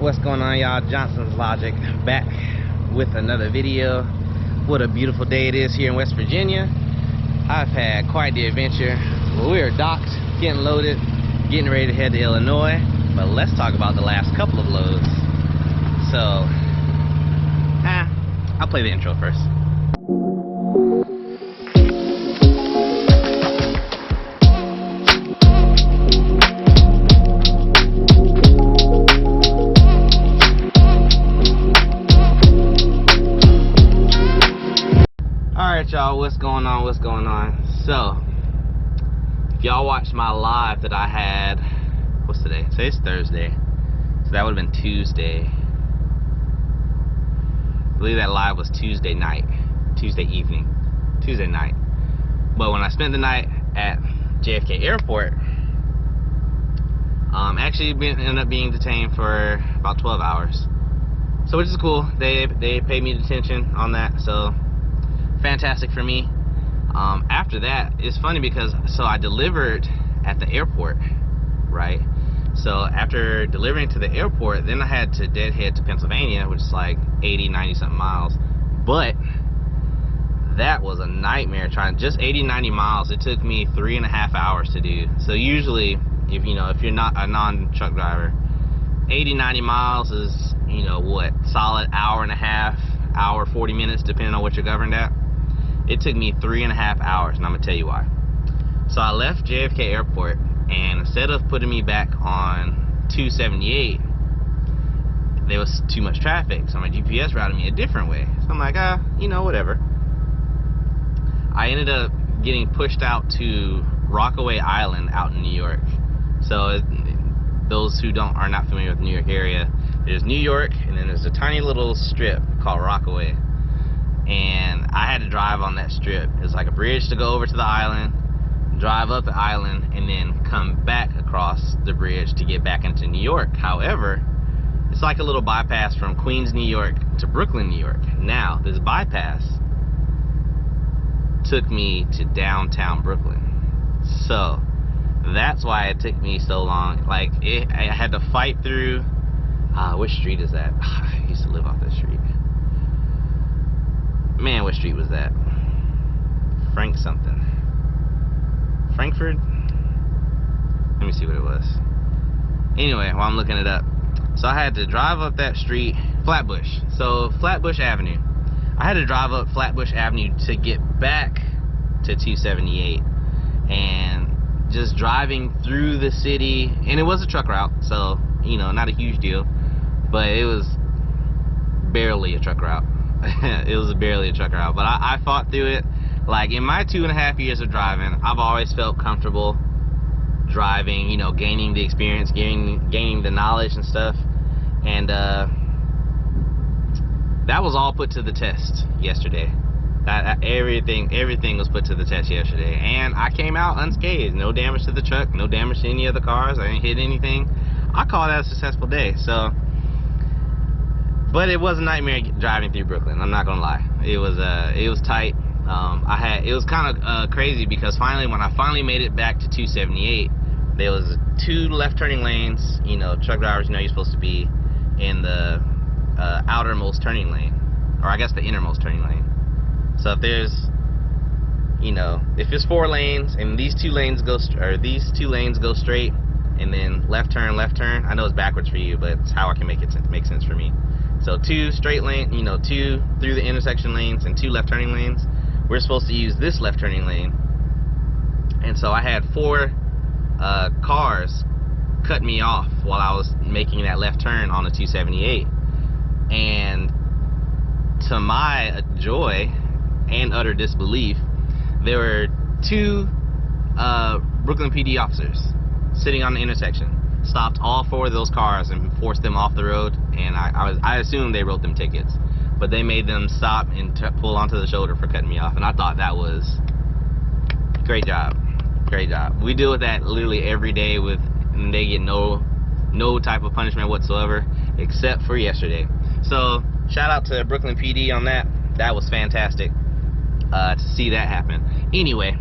What's going on, y'all? Johnson's Logic back with another video. What a beautiful day it is here in West Virginia. I've had quite the adventure. We are docked, getting loaded, getting ready to head to Illinois. But let's talk about the last couple of loads. So, I'll play the intro first. Alright, y'all, what's going on? So, if y'all watched my live that I had, what's today? Today's Thursday, so that would have been Tuesday. I believe that live was Tuesday night, Tuesday evening, Tuesday night. But when I spent the night at JFK Airport, actually ended up being detained for about 12 hours. So which is cool. They paid me detention on that, so fantastic for me. After that, it's funny because I delivered at the airport, right? So after delivering to the airport, then I had to deadhead to Pennsylvania, which is like 80-90 something miles. But that was a nightmare trying just 80-90 miles. It took me 3.5 hours to do. So usually, if you're not a non-truck driver, 80-90 miles is, what, solid hour and a half, hour 40 minutes, depending on what you're governed at. It took me 3.5 hours, and I'm gonna tell you why. So I left JFK Airport, and instead of putting me back on 278, there was too much traffic, so my GPS routed me a different way. So I'm like, whatever. I ended up getting pushed out to Rockaway Island out in New York. So those who are not familiar with the New York area, there's New York, and then there's a tiny little strip called Rockaway. And I had to drive on that strip. It's like a bridge to go over to the island, drive up the island, and then come back across the bridge to get back into New York. However, it's like a little bypass from Queens, New York to Brooklyn, New York. Now, this bypass took me to downtown Brooklyn. So, that's why it took me so long. Like, I had to fight through, which street is that? I used to live off that street. Man, what street was that? Frank something. Frankfurt? Let me see what it was. Anyway, while I'm looking it up. So I had to drive up that street, Flatbush. So Flatbush Avenue. I had to drive up Flatbush Avenue to get back to 278. And just driving through the city, and it was a truck route, so, not a huge deal. But it was barely a truck route. It was barely a truck route, but I fought through it. Like, in my 2.5 years of driving, I've always felt comfortable driving, gaining the experience, gaining the knowledge and stuff. And that was all put to the test yesterday. Everything was put to the test yesterday, and I came out unscathed. No damage to the truck, no damage to any other cars. I didn't hit anything. I call that a successful day. So. But it was a nightmare driving through Brooklyn. I'm not gonna lie. It was tight. It was kind of crazy because when I finally made it back to 278, there was 2 left turning lanes. Truck drivers, you're supposed to be in the outermost turning lane, or I guess the innermost turning lane. So if there's, if it's 4 lanes and these two lanes go straight, and then left turn. I know it's backwards for you, but it's how I can make sense for me. So 2 straight lane, 2 through the intersection lanes and 2 left turning lanes. We're supposed to use this left turning lane. And so I had 4 cars cut me off while I was making that left turn on the 278. And to my joy and utter disbelief, there were 2 Brooklyn PD officers sitting on the intersection. Stopped all 4 of those cars and forced them off the road, and I assumed they wrote them tickets, but they made them stop and pull onto the shoulder for cutting me off, and I thought that was great job. We deal with that literally every day, and they get no type of punishment whatsoever except for yesterday. So shout out to Brooklyn PD on that. That was fantastic to see that happen. Anyway,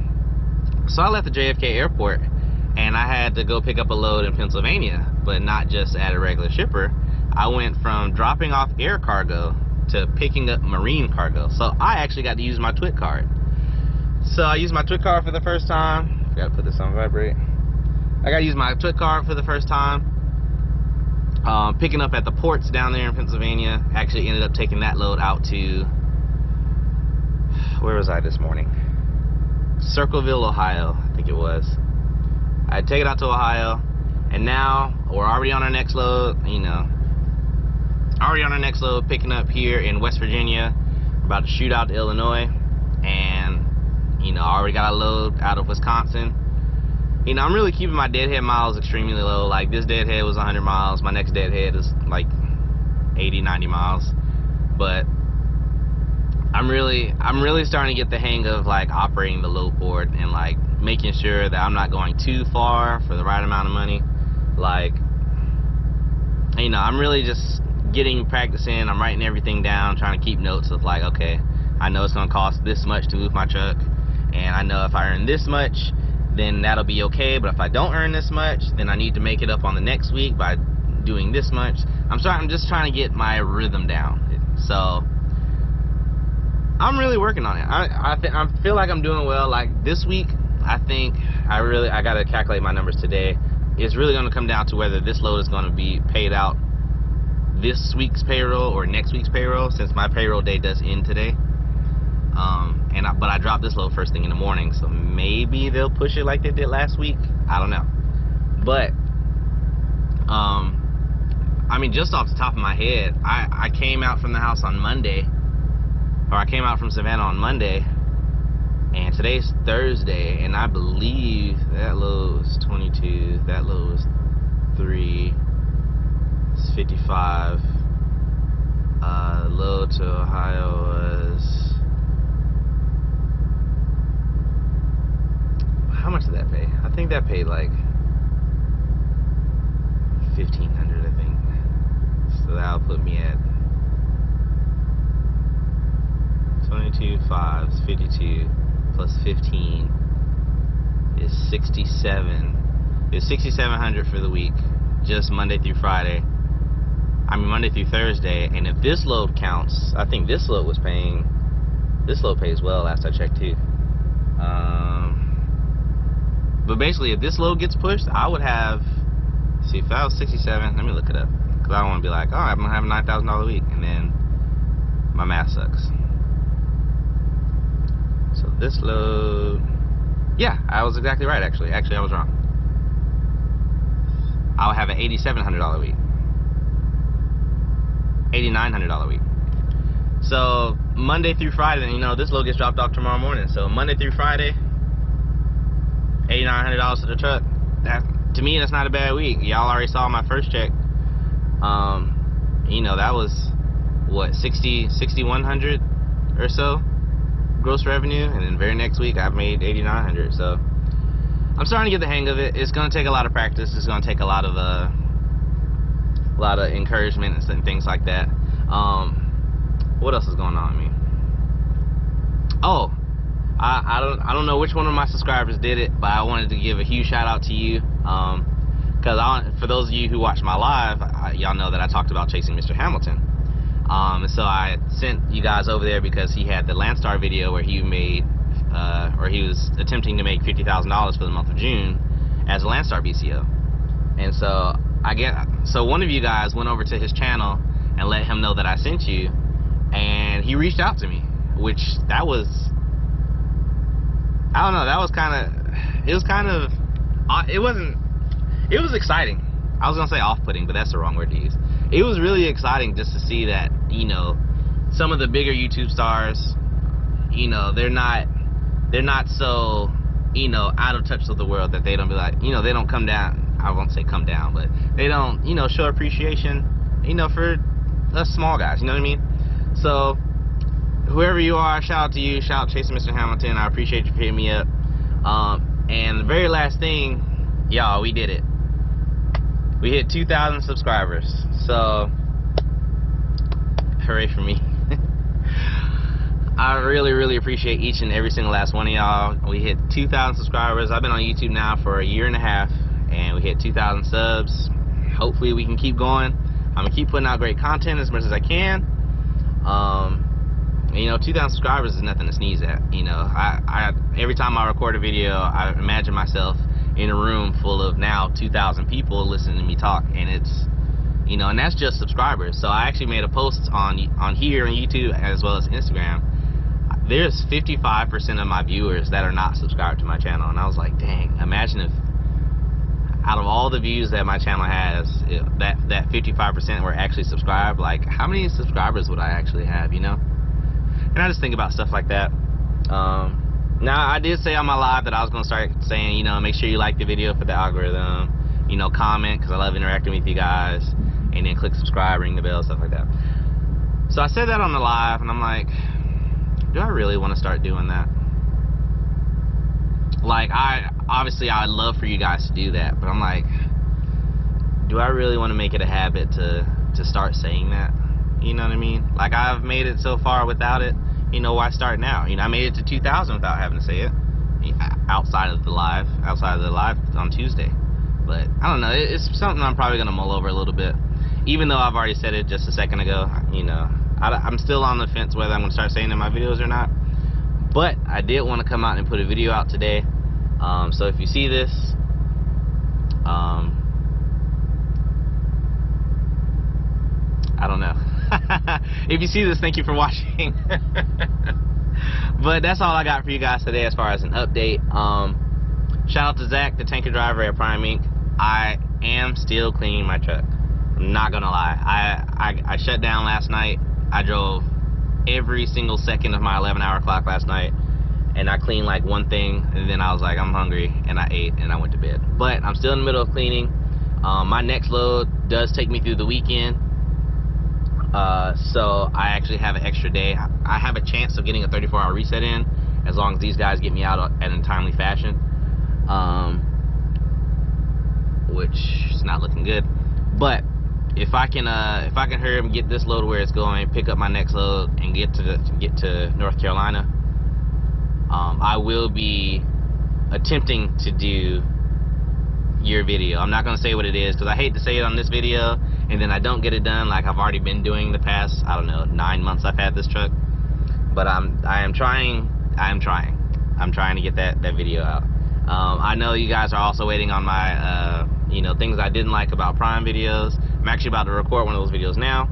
so I left the JFK Airport, and I had to go pick up a load in Pennsylvania, but not just at a regular shipper. I went from dropping off air cargo to picking up marine cargo. So I actually got to use my TWIC card. So I used my TWIC card for the first time. Gotta put this on vibrate. I gotta use my TWIC card for the first time. Picking up at the ports down there in Pennsylvania. Actually ended up taking that load out to, where was I this morning? Circleville, Ohio, I think it was. I'd take it out to Ohio, and now we're already on our next load, you know. Already on our next load, picking up here in West Virginia. About to shoot out to Illinois, and you know, I already got a load out of Wisconsin. You know, I'm really keeping my deadhead miles extremely low. Like, this deadhead was 100 miles. My next deadhead is like 80, 90 miles. But I'm really starting to get the hang of like operating the load board and like making sure that I'm not going too far for the right amount of money. Like, you know, I'm really just practicing. I'm writing everything down, trying to keep notes of like, okay, I know it's gonna cost this much to move my truck, and I know if I earn this much, then that'll be okay. But if I don't earn this much, then I need to make it up on the next week by doing this much. I'm just trying to get my rhythm down. So I'm really working on it. I feel like I'm doing well. Like, this week, I think I gotta calculate my numbers today. It's really gonna come down to whether this load is gonna be paid out this week's payroll or next week's payroll, since my payroll day does end today. But I dropped this load first thing in the morning, so maybe they'll push it like they did last week. I don't know. But I mean, just off the top of my head, I came out from the house on Monday, or I came out from Savannah on Monday, and today's Thursday, and I believe that load was 22, that load was 3, it's 55. Load to Ohio was, how much did that pay? I think that paid like $1,500, I think. So that'll put me at 22.5 is 52 plus 15 is 67. It's 6,700 for the week, just Monday through Friday. I mean Monday through Thursday. And if this load counts, I think this load was paying. This load pays well last I checked too. But basically, if this load gets pushed, I would have. See, if I was 67, let me look it up, because I don't want to be like, oh, I'm gonna have a $9,000 a week, and then my math sucks. So this load, yeah, I was exactly right. Actually, I was wrong. I would have an $8,700 a week, $8,900 a week. So Monday through Friday, you know, this load gets dropped off tomorrow morning. So Monday through Friday, $8,900 to the truck. That, to me, that's not a bad week. Y'all already saw my first check. You know, that was what, 6,100 or so gross revenue, and then very next week I've made 8,900. So I'm starting to get the hang of it. It's going to take a lot of practice. It's going to take a lot of encouragement and things like that. What else is going on with me? Oh, I don't know which one of my subscribers did it, but I wanted to give a huge shout out to you, because for those of you who watched my live, y'all know that I talked about chasing Mr. Hamilton. And so I sent you guys over there because he had the Landstar video where he made, or he was attempting to make $50,000 for the month of June as a Landstar BCO. And so so one of you guys went over to his channel and let him know that I sent you, and he reached out to me, which that was, I don't know, that was it was exciting. I was gonna say off-putting, but that's the wrong word to use. It was really exciting just to see that, you know, some of the bigger YouTube stars, you know, they're not so, you know, out of touch with the world, that they don't be like, you know, they don't come down. I won't say come down, but they don't, you know, show appreciation, you know, for us small guys, you know what I mean? So whoever you are, shout out to you, shout out Chasing Mr. Hamilton. I appreciate you hitting me up. And the very last thing, y'all, we did it. We hit 2,000 subscribers. So hooray for me. I really appreciate each and every single last one of y'all. We hit 2,000 subscribers. I've been on YouTube now for a year and a half, and we hit 2,000 subs. Hopefully we can keep going. I'm gonna keep putting out great content as much as I can. You know, 2,000 subscribers is nothing to sneeze at. You know, I every time I record a video, I imagine myself in a room full of now 2,000 people listening to me talk, and it's, you know, and that's just subscribers. So I actually made a post on here on YouTube as well as Instagram. There's 55% of my viewers that are not subscribed to my channel, and I was like, dang, imagine if out of all the views that my channel has, that 55% were actually subscribed. Like, how many subscribers would I actually have, you know? And I just think about stuff like that. Now, I did say on my live that I was going to start saying, you know, make sure you like the video for the algorithm, you know, comment, because I love interacting with you guys, and then click subscribe, ring the bell, stuff like that. So I said that on the live, and I'm like, do I really want to start doing that? Like, obviously I'd love for you guys to do that, but I'm like, do I really want to make it a habit to start saying that? You know what I mean? Like, I've made it so far without it, you know, why start now? You know, I made it to 2,000 without having to say it, outside of the live on Tuesday. But I don't know, it's something I'm probably gonna mull over a little bit, even though I've already said it just a second ago. You know, I'm still on the fence whether I'm gonna start saying it in my videos or not. But I did want to come out and put a video out today. So if you see this, I don't know. If you see this, thank you for watching. But that's all I got for you guys today as far as an update. Shout out to Zach, the tanker driver at Prime Inc. I am still cleaning my truck. I'm not gonna lie. I shut down last night. I drove every single second of my 11-hour clock last night, and I cleaned like one thing, and then I was like, I'm hungry, and I ate, and I went to bed. But I'm still in the middle of cleaning. My next load does take me through the weekend, so I actually have an extra day. I have a chance of getting a 34-hour reset in, as long as these guys get me out in a timely fashion, which is not looking good. But if I can hurry up and get this load where it's going, pick up my next load, and get to North Carolina, I will be attempting to do your video. I'm not going to say what it is, because I hate to say it on this video and then I don't get it done, like I've already been doing the past, I don't know, 9 months I've had this truck. But I am trying to get that video out. I know you guys are also waiting on my you know, things I didn't like about Prime videos. I'm actually about to record one of those videos now,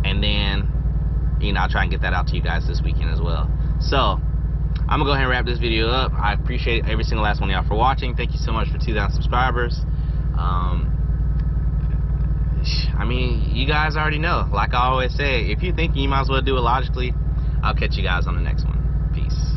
and then, you know, I'll try and get that out to you guys this weekend as well. So I'm gonna go ahead and wrap this video up. I appreciate every single last one of y'all for watching. Thank you so much for 2,000 subscribers. I mean, you guys already know, like I always say, if you're thinking, you might as well do it logically. I'll catch you guys on the next one. Peace.